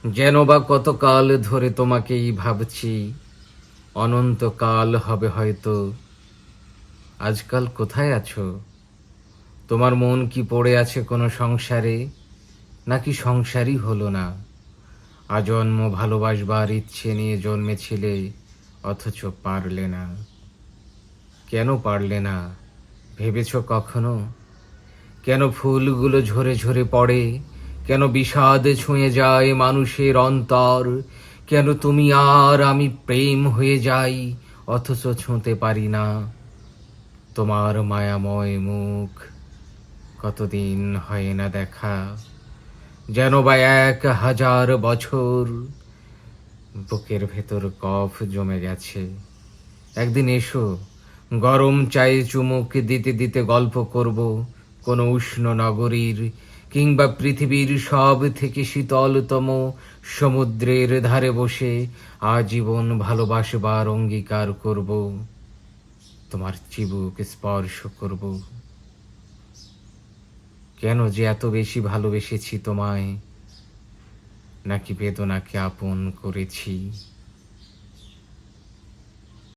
যেন বা কতকাল ধরে তোমাকেই ভাবছি, অনন্তকাল হবে হয়তো। আজকাল কোথায় আছো? তোমার মন কি পড়ে আছে কোনো সংসারে, নাকি সংসারই হলো না? আজন্ম ভালোবাসবার ইচ্ছে নিয়ে জন্মেছিলে, অথচ পারলে না। কেন পারলে না ভেবেছ কখনো? কেন ফুলগুলো ঝরে ঝরে পড়ে? কেন বিষাদ ছুঁয়ে যায় মানুষের অন্তর? কেন তুমি আর আমি প্রেম হয়ে যাই, অথচ ছুঁতে পারি না তোমার মায়াময় মুখ? কতদিন হয় না দেখা, যেন বা ১,০০০ বছর। বুকের ভেতর কফ জমে গেছে। একদিন এসো, গরম চায়ে চুমুক দিতে দিতে গল্প করব কোনো উষ্ণ নগরীর, কিংবা পৃথিবীর সব থেকে শীতলতম সমুদ্রের ধারে বসে আজীবন ভালোবাসবার অঙ্গীকার করব। তোমার চিবুক স্পর্শ করব। কেন যে এত বেশি ভালোবেসেছি তোমায়, নাকি বেদনাকে আপন করেছি?